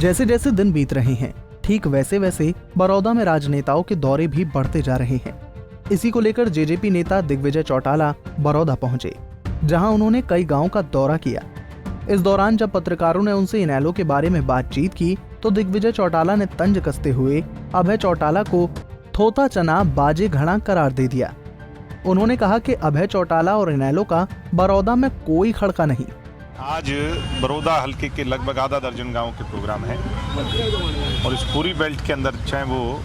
जैसे जैसे दिन बीत रहे हैं, ठीक वैसे वैसे बड़ौदा में राजनेताओं के दौरे भी बढ़ते जा रहे हैं। इसी को लेकर जेजेपी नेता दिग्विजय चौटाला बड़ौदा पहुंचे, जहां उन्होंने कई गांव का दौरा किया। इस दौरान जब पत्रकारों ने उनसे इनेलो के बारे में बातचीत की तो दिग्विजय चौटाला ने तंज कसते हुए अभय चौटाला को थोथा चना बाजे घड़ा करार दे दिया। उन्होंने कहा कि अभय चौटाला और इनेलो का बड़ौदा में कोई खड़का नहीं। आज बड़ौदा हल्के के लगभग आधा दर्जन गांव के प्रोग्राम है और इस पूरी बेल्ट के अंदर, चाहे वो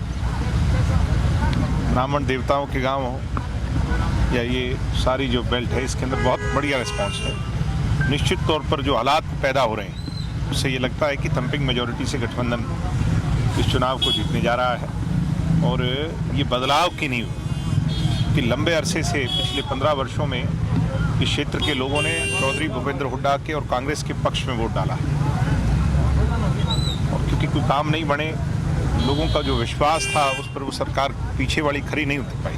ब्राह्मण देवताओं के गांव हो या ये सारी जो बेल्ट है, इसके अंदर बहुत बढ़िया रिस्पांस है। निश्चित तौर पर जो हालात पैदा हो रहे हैं उससे ये लगता है कि थम्पिंग मेजॉरिटी से गठबंधन इस चुनाव को जीतने जा रहा है और ये बदलाव की नींव कि लंबे अरसे से पिछले 15 वर्षों में इस क्षेत्र के लोगों ने चौधरी भूपेंद्र हुड्डा के और कांग्रेस के पक्ष में वोट डाला और क्योंकि कोई काम नहीं बने, लोगों का जो विश्वास था उस पर वो सरकार पीछे वाली खड़ी नहीं उतर पाई,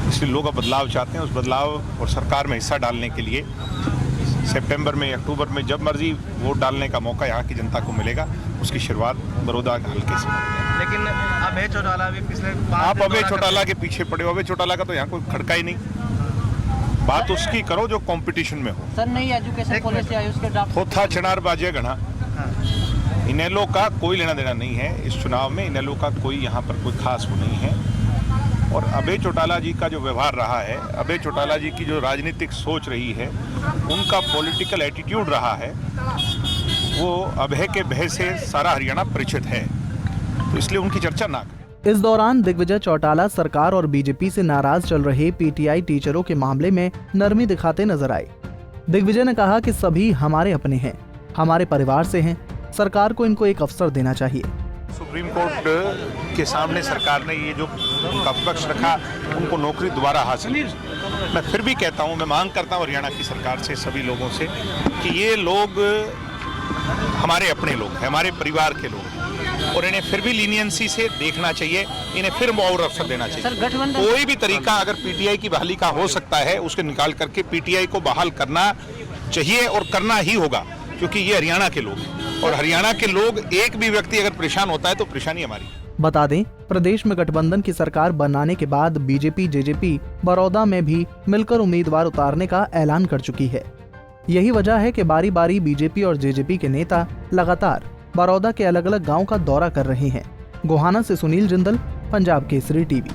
इसलिए लोग अब बदलाव चाहते हैं। उस बदलाव और सरकार में हिस्सा डालने के लिए सितंबर में, अक्टूबर में जब मर्जी वोट डालने का मौका यहाँ की जनता को मिलेगा। उसकी शुरुआत बड़ौदा हल्के से। लेकिन अभय चौटाला भी पिछले आप अभय चौटाला के पीछे पड़े हो। अभय चौटाला का तो यहाँ कोई खड़का ही नहीं। बात उसकी करो जो कंपटीशन में हो। सर, नई एजुकेशन पॉलिसी आई, उसके ड्राफ्ट थोथा चनार बाजे घना। इनेलो का कोई लेना देना नहीं है इस चुनाव में। इनेलो का कोई यहाँ पर कोई खास वो नहीं है। और अभय चौटाला जी का जो व्यवहार रहा है, अभय चौटाला जी की जो राजनीतिक सोच रही है, उनका पॉलिटिकल एटीट्यूड रहा है, वो अभय के भय से सारा हरियाणा परिचित है, तो इसलिए उनकी चर्चा ना करें। इस दौरान दिग्विजय चौटाला सरकार और बीजेपी से नाराज चल रहे पीटीआई टीचरों के मामले में नरमी दिखाते नजर आए। दिग्विजय ने कहा कि सभी हमारे अपने हैं, हमारे परिवार से हैं, सरकार को इनको एक अवसर देना चाहिए। सुप्रीम कोर्ट के सामने सरकार ने ये जो उनका पक्ष रखा, उनको नौकरी दोबारा हासिल। मैं फिर भी कहता हूँ, मैं मांग करता हूँ हरियाणा की सरकार से, सभी लोगों से, कि ये लोग हमारे अपने लोग हैं, हमारे परिवार के लोग हैं और इन्हें फिर भी लीनियंसी से देखना चाहिए, इन्हें फिर और अवसर देना चाहिए। कोई भी तरीका अगर पीटीआई की बहाली का हो सकता है, उसके निकाल करके पीटीआई को बहाल करना चाहिए और करना ही होगा, क्योंकि ये हरियाणा के लोग हैं और हरियाणा के लोग, एक भी व्यक्ति अगर परेशान होता है तो परेशानी हमारी। बता दें, प्रदेश में गठबंधन की सरकार बनाने के बाद बीजेपी जेजेपी बड़ौदा में भी मिलकर उम्मीदवार उतारने का ऐलान कर चुकी है। यही वजह है कि बारी बारी बीजेपी और जेजेपी के नेता लगातार बड़ौदा के अलग अलग गांव का दौरा कर रहे हैं। गोहाना से सुनील जिंदल, पंजाब केसरी टीवी।